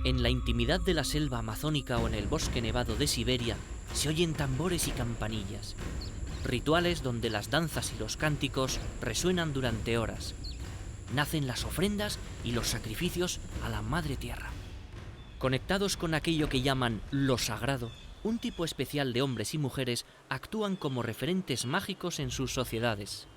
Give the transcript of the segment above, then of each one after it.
En la intimidad de la selva amazónica o en el bosque nevado de Siberia se oyen tambores y campanillas. Rituales donde las danzas y los cánticos resuenan durante horas. Nacen las ofrendas y los sacrificios a la Madre Tierra. Conectados con aquello que llaman lo sagrado, un tipo especial de hombres y mujeres actúan como referentes mágicos en sus sociedades.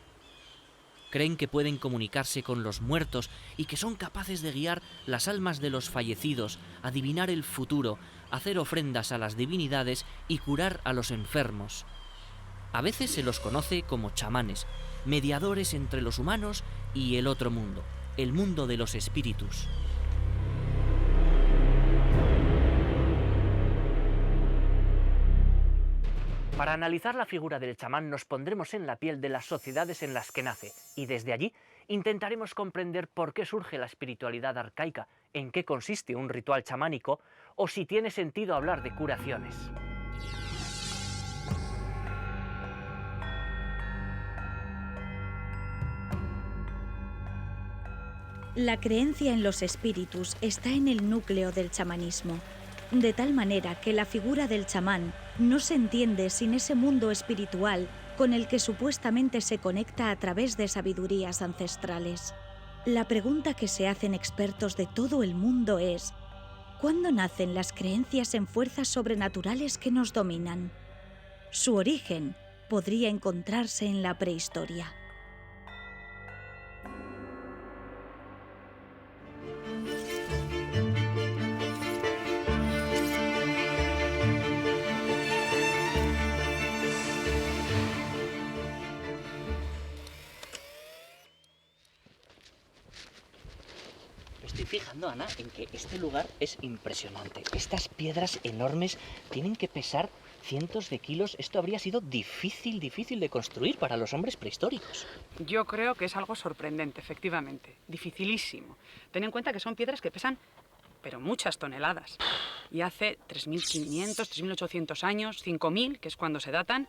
Creen que pueden comunicarse con los muertos y que son capaces de guiar las almas de los fallecidos, adivinar el futuro, hacer ofrendas a las divinidades y curar a los enfermos. A veces se los conoce como chamanes, mediadores entre los humanos y el otro mundo, el mundo de los espíritus. Para analizar la figura del chamán nos pondremos en la piel de las sociedades en las que nace y desde allí intentaremos comprender por qué surge la espiritualidad arcaica, en qué consiste un ritual chamánico o si tiene sentido hablar de curaciones. La creencia en los espíritus está en el núcleo del chamanismo, de tal manera que la figura del chamán no se entiende sin ese mundo espiritual con el que supuestamente se conecta a través de sabidurías ancestrales. La pregunta que se hacen expertos de todo el mundo es: ¿cuándo nacen las creencias en fuerzas sobrenaturales que nos dominan? Su origen podría encontrarse en la prehistoria. Estoy fijando, Ana, en que este lugar es impresionante. Estas piedras enormes tienen que pesar cientos de kilos. Esto habría sido difícil de construir para los hombres prehistóricos. Yo creo que es algo sorprendente, efectivamente. Dificilísimo. Ten en cuenta que son piedras que pesan, pero muchas toneladas. Y hace 3.500, 3.800 años, 5.000, que es cuando se datan,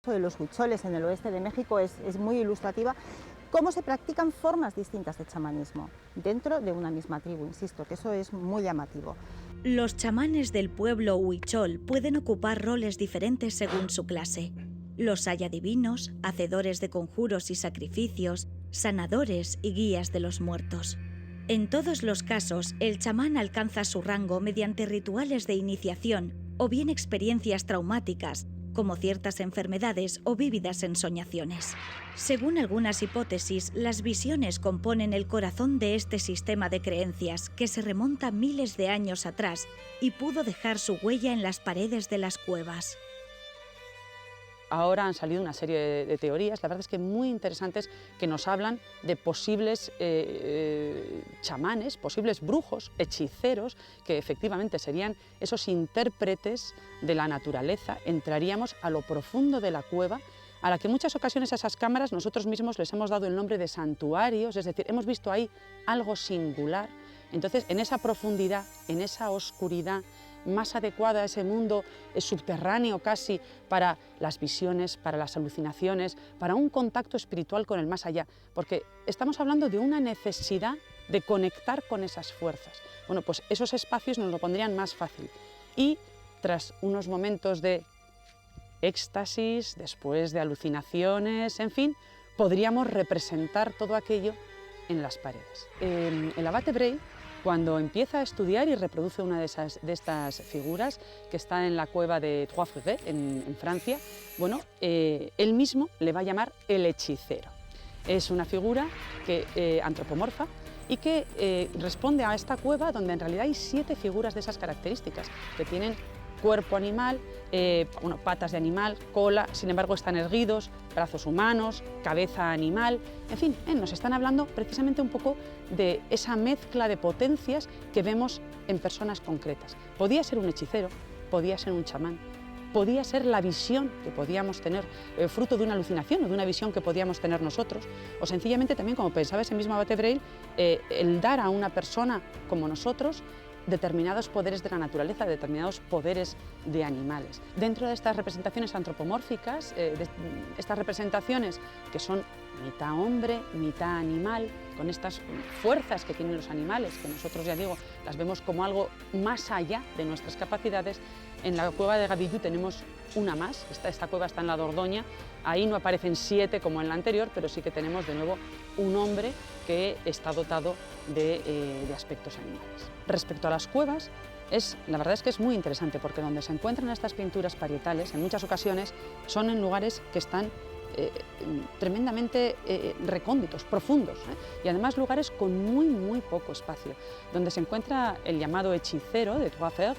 de los huicholes en el oeste de México es muy ilustrativa, cómo se practican formas distintas de chamanismo dentro de una misma tribu, insisto, que eso es muy llamativo. Los chamanes del pueblo huichol pueden ocupar roles diferentes según su clase. Los hay adivinos, hacedores de conjuros y sacrificios, sanadores y guías de los muertos. En todos los casos, el chamán alcanza su rango mediante rituales de iniciación o bien experiencias traumáticas, como ciertas enfermedades o vívidas ensoñaciones. Según algunas hipótesis, las visiones componen el corazón de este sistema de creencias que se remonta miles de años atrás y pudo dejar su huella en las paredes de las cuevas. Ahora han salido una serie de teorías, la verdad es que muy interesantes, que nos hablan de posibles chamanes, posibles brujos, hechiceros, que efectivamente serían esos intérpretes de la naturaleza. Entraríamos a lo profundo de la cueva, a la que en muchas ocasiones a esas cámaras nosotros mismos les hemos dado el nombre de santuarios, es decir, hemos visto ahí algo singular. Entonces, en esa profundidad, en esa oscuridad, más adecuada a ese mundo subterráneo casi para las visiones, para las alucinaciones, para un contacto espiritual con el más allá, porque estamos hablando de una necesidad de conectar con esas fuerzas. Bueno, pues esos espacios nos lo pondrían más fácil y tras unos momentos de éxtasis, después de alucinaciones, en fin, podríamos representar todo aquello en las paredes. El abate Brey, cuando empieza a estudiar y reproduce una de estas figuras, que está en la cueva de Trois-Frères, en Francia, bueno, él mismo le va a llamar el hechicero. Es una figura antropomorfa y que responde a esta cueva donde en realidad hay 7 figuras de esas características, que tienen cuerpo animal, patas de animal, cola, sin embargo están erguidos, brazos humanos, cabeza animal, en fin, nos están hablando precisamente un poco de esa mezcla de potencias que vemos en personas concretas. Podía ser un hechicero, podía ser un chamán, podía ser la visión que podíamos tener, fruto de una alucinación o de una visión que podíamos tener nosotros, o sencillamente también, como pensaba ese mismo abate Brey, el dar a una persona como nosotros determinados poderes de la naturaleza, determinados poderes de animales. Dentro de estas representaciones antropomórficas, de estas representaciones que son mitad hombre, mitad animal, con estas fuerzas que tienen los animales, que nosotros, ya digo, las vemos como algo más allá de nuestras capacidades, en la cueva de Gabillú tenemos una más, esta cueva está en la Dordoña, ahí no aparecen 7 como en la anterior, pero sí que tenemos de nuevo un hombre que está dotado de aspectos animales. Respecto a las cuevas, la verdad es que es muy interesante porque donde se encuentran estas pinturas parietales, en muchas ocasiones son en lugares que están tremendamente recónditos, profundos, y además lugares con muy poco espacio. Donde se encuentra el llamado hechicero de Trois-Frères,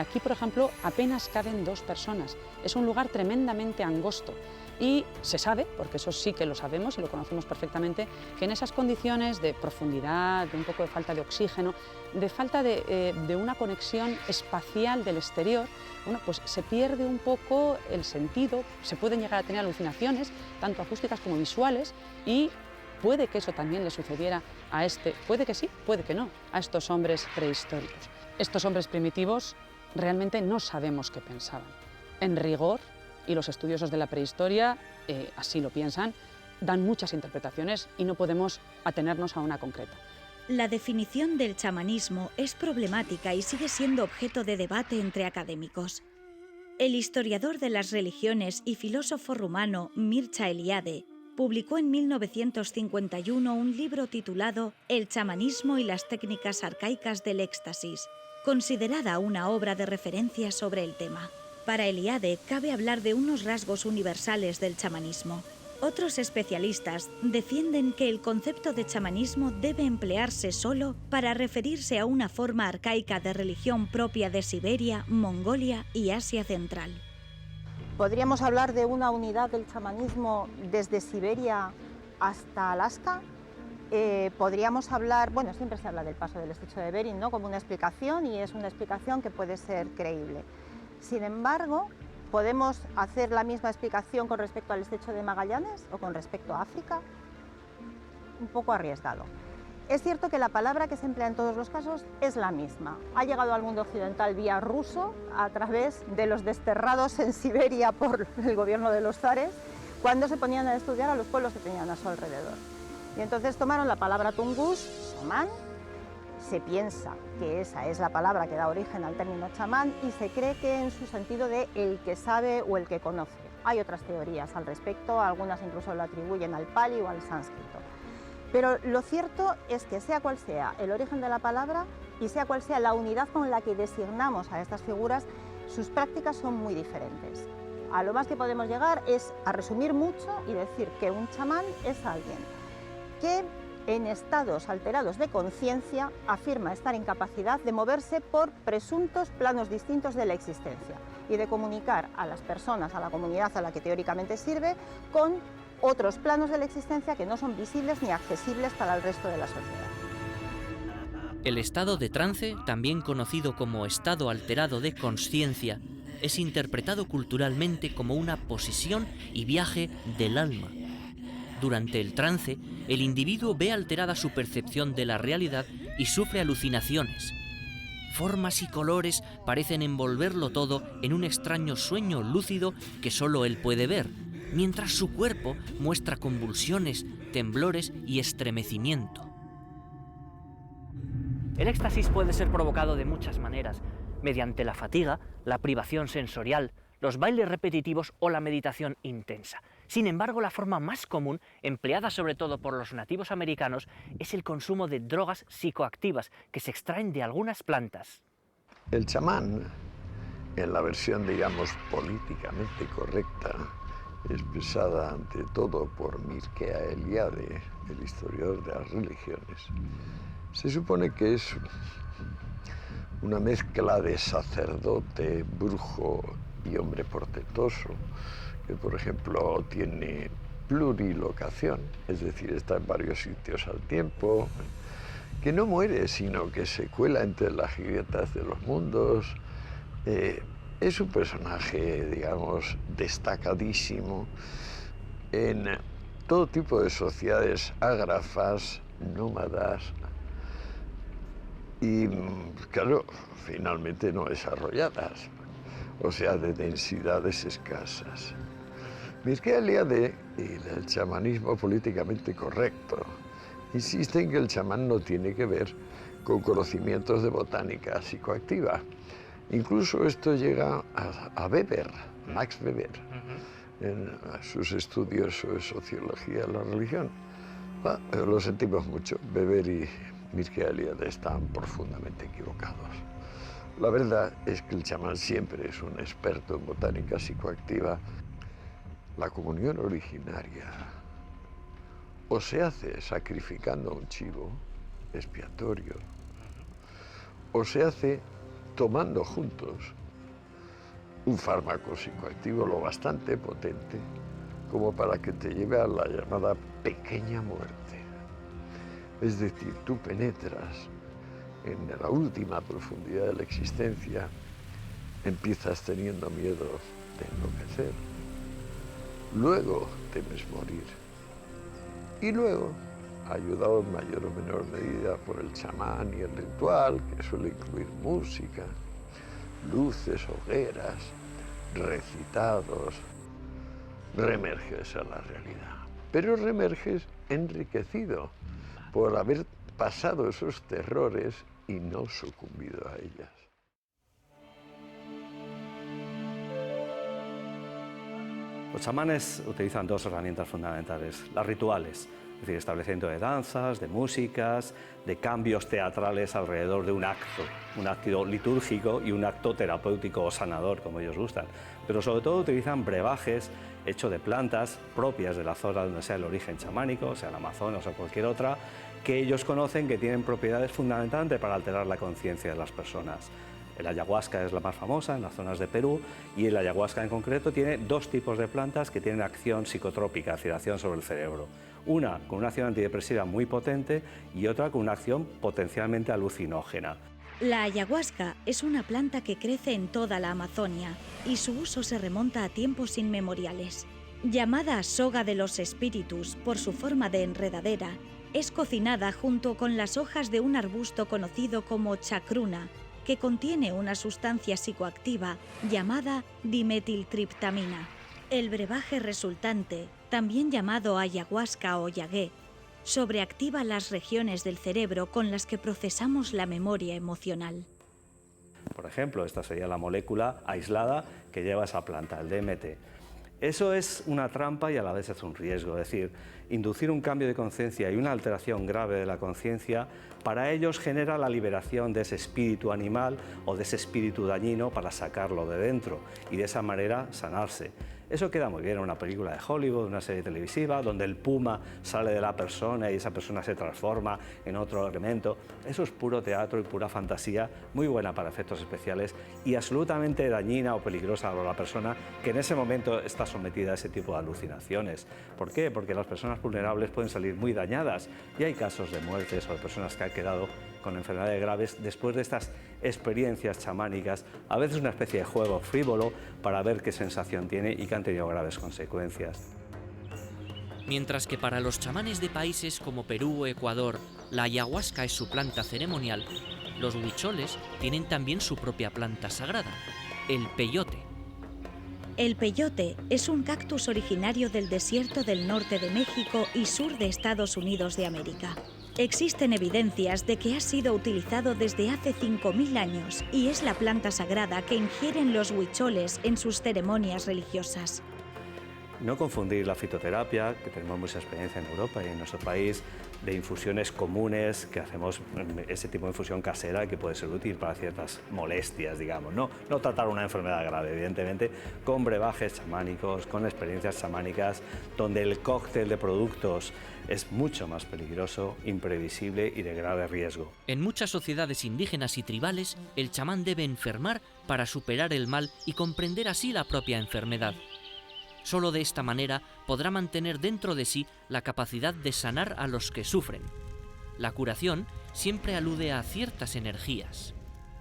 aquí por ejemplo apenas caben 2 personas, es un lugar tremendamente angosto. Y se sabe, porque eso sí que lo sabemos y lo conocemos perfectamente, que en esas condiciones de profundidad, de un poco de falta de oxígeno, de falta de una conexión espacial del exterior, bueno, pues se pierde un poco el sentido, se pueden llegar a tener alucinaciones, tanto acústicas como visuales, y puede que eso también le sucediera puede que sí, puede que no, a estos hombres prehistóricos. Estos hombres primitivos realmente no sabemos qué pensaban. En rigor, y los estudiosos de la prehistoria así lo piensan, dan muchas interpretaciones y no podemos atenernos a una concreta. La definición del chamanismo es problemática y sigue siendo objeto de debate entre académicos. El historiador de las religiones y filósofo rumano Mircea Eliade publicó en 1951 un libro titulado El chamanismo y las técnicas arcaicas del éxtasis, considerada una obra de referencia sobre el tema. Para Eliade cabe hablar de unos rasgos universales del chamanismo. Otros especialistas defienden que el concepto de chamanismo debe emplearse solo para referirse a una forma arcaica de religión propia de Siberia, Mongolia y Asia Central. ¿Podríamos hablar de una unidad del chamanismo desde Siberia hasta Alaska? Podríamos hablar, bueno, siempre se habla del paso del estrecho de Bering, ¿no?, como una explicación, y es una explicación que puede ser creíble. Sin embargo, ¿podemos hacer la misma explicación con respecto al estrecho de Magallanes o con respecto a África? Un poco arriesgado. Es cierto que la palabra que se emplea en todos los casos es la misma. Ha llegado al mundo occidental vía ruso a través de los desterrados en Siberia por el gobierno de los zares, cuando se ponían a estudiar a los pueblos que tenían a su alrededor. Y entonces tomaron la palabra tungus, chamán. Se piensa que esa es la palabra que da origen al término chamán y se cree que en su sentido de el que sabe o el que conoce. Hay otras teorías al respecto, algunas incluso lo atribuyen al pali o al sánscrito. Pero lo cierto es que sea cual sea el origen de la palabra y sea cual sea la unidad con la que designamos a estas figuras, sus prácticas son muy diferentes. A lo más que podemos llegar es a resumir mucho y decir que un chamán es alguien que en estados alterados de conciencia afirma estar en capacidad de moverse por presuntos planos distintos de la existencia y de comunicar a las personas, a la comunidad a la que teóricamente sirve, con otros planos de la existencia que no son visibles ni accesibles para el resto de la sociedad. El estado de trance, también conocido como estado alterado de consciencia, es interpretado culturalmente como una posesión y viaje del alma. Durante el trance, el individuo ve alterada su percepción de la realidad y sufre alucinaciones. Formas y colores parecen envolverlo todo en un extraño sueño lúcido que solo él puede ver, mientras su cuerpo muestra convulsiones, temblores y estremecimiento. El éxtasis puede ser provocado de muchas maneras, mediante la fatiga, la privación sensorial, los bailes repetitivos o la meditación intensa. Sin embargo, la forma más común, empleada sobre todo por los nativos americanos, es el consumo de drogas psicoactivas que se extraen de algunas plantas. El chamán, en la versión, digamos, políticamente correcta, expresada ante todo por Mircea Eliade, el historiador de las religiones, se supone que es una mezcla de sacerdote, brujo y hombre portentoso, que por ejemplo tiene plurilocación, es decir, está en varios sitios al tiempo, que no muere, sino que se cuela entre las grietas de los mundos. Es un personaje, digamos, destacadísimo en todo tipo de sociedades ágrafas, nómadas y, claro, finalmente no desarrolladas, o sea, de densidades escasas. Mircea Eliade y el chamanismo políticamente correcto insisten que el chamán no tiene que ver con conocimientos de botánica psicoactiva. Incluso esto llega a Weber, Max Weber, en sus estudios sobre sociología de la religión. Lo sentimos mucho, Weber y Mircea Eliade están profundamente equivocados. La verdad es que el chamán siempre es un experto en botánica psicoactiva. La comunión originaria o se hace sacrificando a un chivo expiatorio, o se hace tomando juntos un fármaco psicoactivo lo bastante potente como para que te lleve a la llamada pequeña muerte. Es decir, tú penetras en la última profundidad de la existencia, empiezas teniendo miedo de enloquecer, luego temes morir y luego, ayudado en mayor o menor medida por el chamán y el ritual, que suele incluir música, luces, hogueras, recitados, reemerges a la realidad. Pero reemerges enriquecido por haber pasado esos terrores y no sucumbido a ellas. Los chamanes utilizan dos herramientas fundamentales, las rituales, es decir, establecimiento de danzas, de músicas, de cambios teatrales alrededor de un acto litúrgico y un acto terapéutico o sanador, como ellos gustan. Pero sobre todo utilizan brebajes hechos de plantas propias de la zona donde sea el origen chamánico, sea el Amazonas o cualquier otra, que ellos conocen que tienen propiedades fundamentalmente para alterar la conciencia de las personas. El ayahuasca es la más famosa en las zonas de Perú y el ayahuasca en concreto tiene dos tipos de plantas que tienen acción psicotrópica, es decir, acción sobre el cerebro. Una con una acción antidepresiva muy potente y otra con una acción potencialmente alucinógena. La ayahuasca es una planta que crece en toda la Amazonia y su uso se remonta a tiempos inmemoriales. Llamada soga de los espíritus por su forma de enredadera, es cocinada junto con las hojas de un arbusto conocido como chacruna, que contiene una sustancia psicoactiva llamada dimetiltriptamina. El brebaje resultante, también llamado ayahuasca o yagué, sobreactiva las regiones del cerebro con las que procesamos la memoria emocional. Por ejemplo, esta sería la molécula aislada que lleva esa planta, el DMT. Eso es una trampa y a la vez es un riesgo, es decir, inducir un cambio de conciencia y una alteración grave de la conciencia para ellos genera la liberación de ese espíritu animal o de ese espíritu dañino para sacarlo de dentro y de esa manera sanarse. Eso queda muy bien en una película de Hollywood, una serie televisiva, donde el puma sale de la persona y esa persona se transforma en otro elemento. Eso es puro teatro y pura fantasía, muy buena para efectos especiales y absolutamente dañina o peligrosa para la persona que en ese momento está sometida a ese tipo de alucinaciones. ¿Por qué? Porque las personas vulnerables pueden salir muy dañadas y hay casos de muertes o de personas que han quedado con enfermedades graves después de estas experiencias chamánicas, a veces una especie de juego frívolo para ver qué sensación tiene y que han tenido graves consecuencias. Mientras que para los chamanes de países como Perú o Ecuador, la ayahuasca es su planta ceremonial, los huicholes tienen también su propia planta sagrada, el peyote. El peyote es un cactus originario del desierto del norte de México y sur de Estados Unidos de América. Existen evidencias de que ha sido utilizado desde hace 5.000 años y es la planta sagrada que ingieren los huicholes en sus ceremonias religiosas. No confundir la fitoterapia, que tenemos mucha experiencia en Europa y en nuestro país, de infusiones comunes, que hacemos ese tipo de infusión casera que puede ser útil para ciertas molestias, digamos. No tratar una enfermedad grave, evidentemente, con brebajes chamánicos, con experiencias chamánicas, donde el cóctel de productos es mucho más peligroso, imprevisible y de grave riesgo. En muchas sociedades indígenas y tribales, el chamán debe enfermar para superar el mal y comprender así la propia enfermedad. Solo de esta manera podrá mantener dentro de sí la capacidad de sanar a los que sufren. La curación siempre alude a ciertas energías.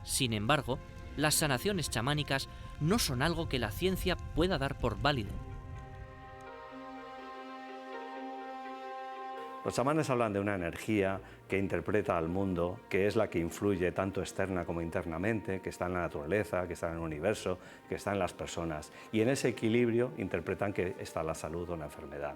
Sin embargo, las sanaciones chamánicas no son algo que la ciencia pueda dar por válido. Los chamanes hablan de una energía que interpreta al mundo, que es la que influye tanto externa como internamente, que está en la naturaleza, que está en el universo, que está en las personas. Y en ese equilibrio interpretan que está la salud o la enfermedad.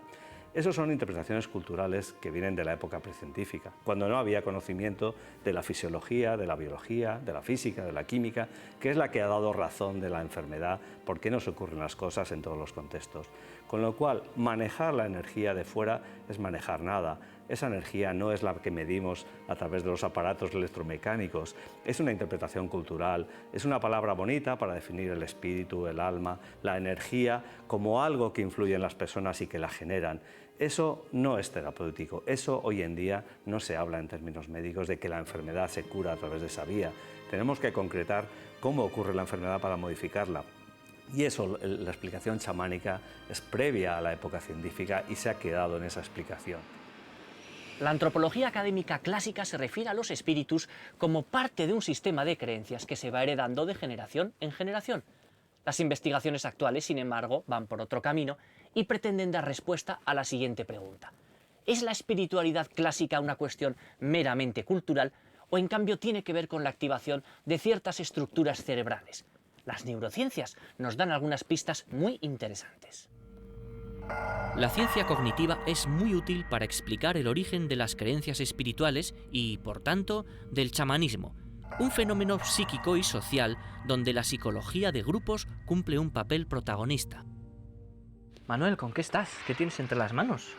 Esas son interpretaciones culturales que vienen de la época precientífica, cuando no había conocimiento de la fisiología, de la biología, de la física, de la química, que es la que ha dado razón de la enfermedad, por qué nos ocurren las cosas en todos los contextos. Con lo cual, manejar la energía de fuera es manejar nada. Esa energía no es la que medimos a través de los aparatos electromecánicos, es una interpretación cultural, es una palabra bonita para definir el espíritu, el alma, la energía como algo que influye en las personas y que la generan. Eso no es terapéutico, eso hoy en día no se habla en términos médicos de que la enfermedad se cura a través de esa vía. Tenemos que concretar cómo ocurre la enfermedad para modificarla. Y eso, la explicación chamánica es previa a la época científica y se ha quedado en esa explicación. La antropología académica clásica se refiere a los espíritus como parte de un sistema de creencias que se va heredando de generación en generación. Las investigaciones actuales, sin embargo, van por otro camino y pretenden dar respuesta a la siguiente pregunta. ¿Es la espiritualidad clásica una cuestión meramente cultural o en cambio tiene que ver con la activación de ciertas estructuras cerebrales? Las neurociencias nos dan algunas pistas muy interesantes. La ciencia cognitiva es muy útil para explicar el origen de las creencias espirituales y, por tanto, del chamanismo, un fenómeno psíquico y social donde la psicología de grupos cumple un papel protagonista. Manuel, ¿con qué estás? ¿Qué tienes entre las manos?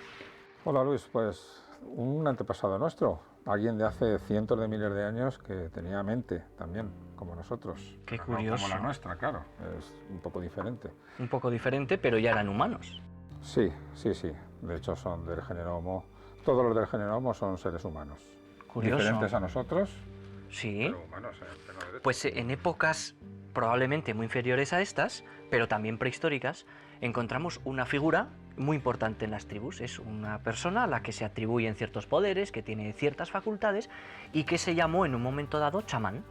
Hola Luis, pues un antepasado nuestro, alguien de hace cientos de miles de años que tenía mente también, como nosotros. Qué Pero curioso. No como la nuestra, claro, es un poco diferente. Un poco diferente, pero ya eran humanos. Sí, de hecho son del género Homo, todos los del género Homo son seres humanos. Curioso. Diferentes a nosotros, Sí, pero humanos en el pleno derecho. pues en épocas probablemente muy inferiores a estas, pero también prehistóricas, encontramos una figura muy importante en las tribus. Es una persona a la que se atribuyen ciertos poderes, que tiene ciertas facultades y que se llamó en un momento dado chamán.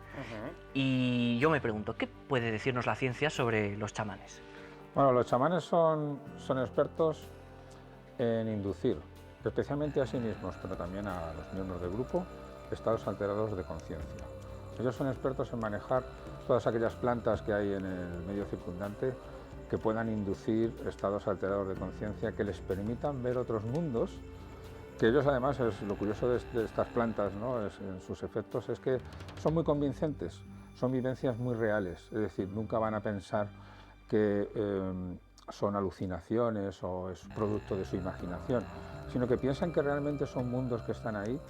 Y yo me pregunto, ¿qué puede decirnos la ciencia sobre los chamanes? Bueno, los chamanes son expertos en inducir, especialmente a sí mismos, pero también a los miembros del grupo, estados alterados de conciencia. Ellos son expertos en manejar todas aquellas plantas que hay en el medio circundante que puedan inducir estados alterados de conciencia que les permitan ver otros mundos, que ellos además, es lo curioso de estas plantas, ¿no? En sus efectos, es que son muy convincentes, son vivencias muy reales, es decir, nunca van a pensar que son alucinaciones o es producto de su imaginación, sino que piensan que realmente son mundos que están ahí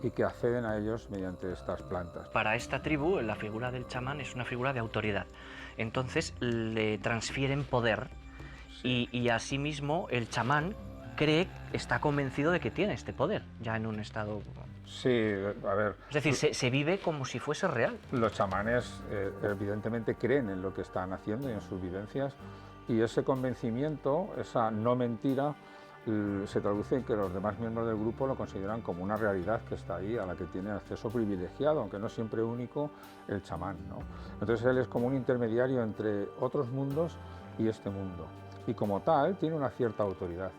y que acceden a ellos mediante estas plantas. Para esta tribu, la figura del chamán es una figura de autoridad. Entonces le transfieren poder y asimismo el chamán está convencido de que tiene este poder, ya en un estado... Sí, a ver... Es decir, se vive como si fuese real. Los chamanes evidentemente creen en lo que están haciendo y en sus vivencias, y ese convencimiento, esa no mentira, se traduce en que los demás miembros del grupo lo consideran como una realidad que está ahí, a la que tiene acceso privilegiado, aunque no siempre único, el chamán, ¿no? Entonces él es como un intermediario entre otros mundos y este mundo, y como tal tiene una cierta autoridad.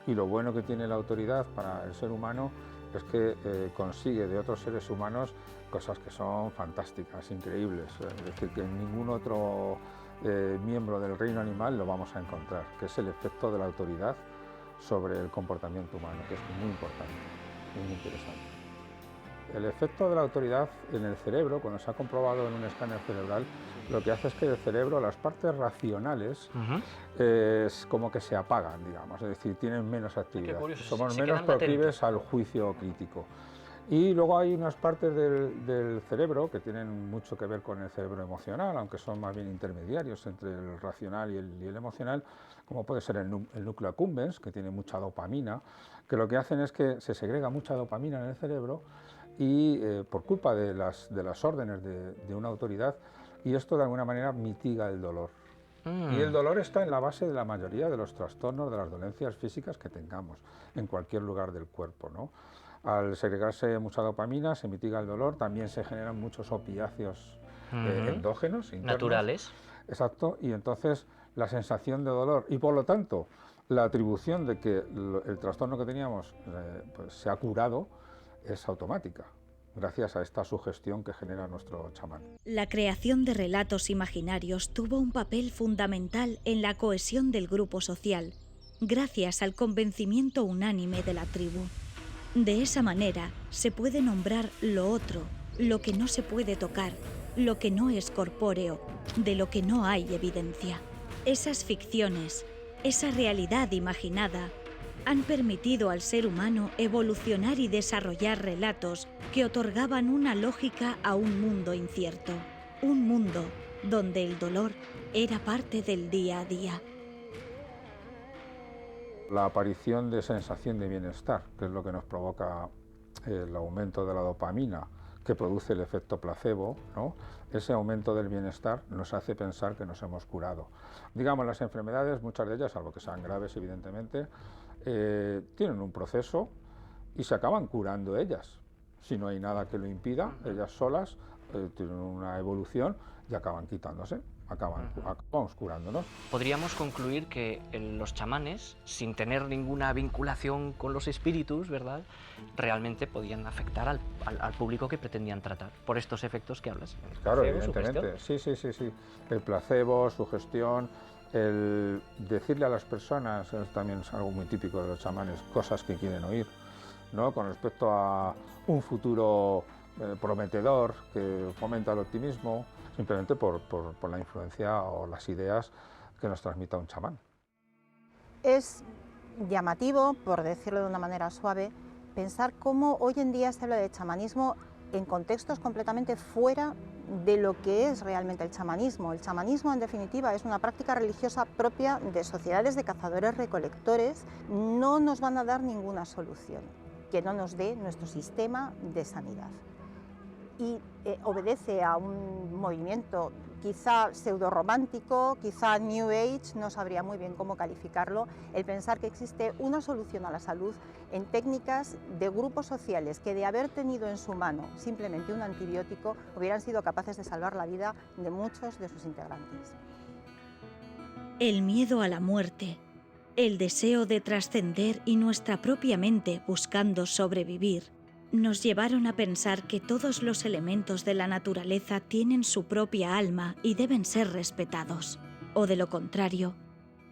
Y lo bueno que tiene la autoridad para el ser humano es que consigue de otros seres humanos cosas que son fantásticas, increíbles, es decir, que en ningún otro miembro del reino animal lo vamos a encontrar, que es el efecto de la autoridad sobre el comportamiento humano, que es muy importante, muy interesante. El efecto de la autoridad en el cerebro, cuando se ha comprobado en un escáner cerebral, lo que hace es que el cerebro, las partes racionales, es como que se apagan, digamos, es decir, tienen menos actividad. Somos menos proclives al juicio crítico. Y luego hay unas partes del cerebro que tienen mucho que ver con el cerebro emocional, aunque son más bien intermediarios entre el racional y el emocional, como puede ser el núcleo accumbens, que tiene mucha dopamina, que lo que hacen es que se segrega mucha dopamina en el cerebro y por culpa de las órdenes de una autoridad, y esto de alguna manera mitiga el dolor. Y el dolor está en la base de la mayoría de los trastornos, de las dolencias físicas que tengamos en cualquier lugar del cuerpo, ¿no? Al segregarse mucha dopamina se mitiga el dolor, también se generan muchos opiáceos endógenos, internos. Naturales. Exacto, y entonces la sensación de dolor y por lo tanto la atribución de que el trastorno que teníamos pues se ha curado es automática, gracias a esta sugestión que genera nuestro chamán. La creación de relatos imaginarios tuvo un papel fundamental en la cohesión del grupo social, gracias al convencimiento unánime de la tribu. De esa manera se puede nombrar lo otro, lo que no se puede tocar, lo que no es corpóreo, de lo que no hay evidencia. Esas ficciones, esa realidad imaginada, han permitido al ser humano evolucionar y desarrollar relatos que otorgaban una lógica a un mundo incierto, un mundo donde el dolor era parte del día a día. La aparición de sensación de bienestar, que es lo que nos provoca el aumento de la dopamina, que produce el efecto placebo, ¿no? Ese aumento del bienestar nos hace pensar que nos hemos curado. Digamos, las enfermedades, muchas de ellas, salvo que sean graves evidentemente, tienen un proceso y se acaban curando ellas. Si no hay nada que lo impida, ellas solas tienen una evolución y acaban quitándose. Acabamos curándonos. Podríamos concluir que los chamanes, sin tener ninguna vinculación con los espíritus, ¿verdad?, realmente podían afectar al público que pretendían tratar, por estos efectos que hablas. Claro, evidentemente. Sí. El placebo, sugestión, el decirle a las personas, también es algo muy típico de los chamanes, cosas que quieren oír, ¿no? Con respecto a un futuro prometedor que fomenta el optimismo, simplemente por la influencia o las ideas que nos transmita un chamán. Es llamativo, por decirlo de una manera suave, pensar cómo hoy en día se habla de chamanismo en contextos completamente fuera de lo que es realmente el chamanismo. El chamanismo, en definitiva, es una práctica religiosa propia de sociedades de cazadores-recolectores. No nos van a dar ninguna solución que no nos dé nuestro sistema de sanidad. Y obedece a un movimiento quizá pseudo-romántico, quizá New Age, no sabría muy bien cómo calificarlo, el pensar que existe una solución a la salud en técnicas de grupos sociales que, de haber tenido en su mano simplemente un antibiótico, hubieran sido capaces de salvar la vida de muchos de sus integrantes. El miedo a la muerte, el deseo de trascender y nuestra propia mente buscando sobrevivir, nos llevaron a pensar que todos los elementos de la naturaleza tienen su propia alma y deben ser respetados, o de lo contrario,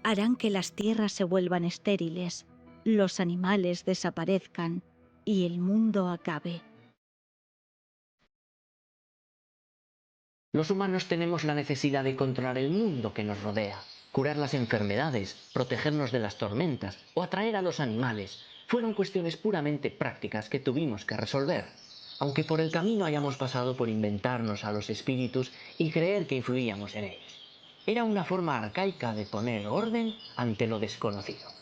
harán que las tierras se vuelvan estériles, los animales desaparezcan y el mundo acabe. Los humanos tenemos la necesidad de controlar el mundo que nos rodea. Curar las enfermedades, protegernos de las tormentas o atraer a los animales fueron cuestiones puramente prácticas que tuvimos que resolver, aunque por el camino hayamos pasado por inventarnos a los espíritus y creer que influíamos en ellos. Era una forma arcaica de poner orden ante lo desconocido.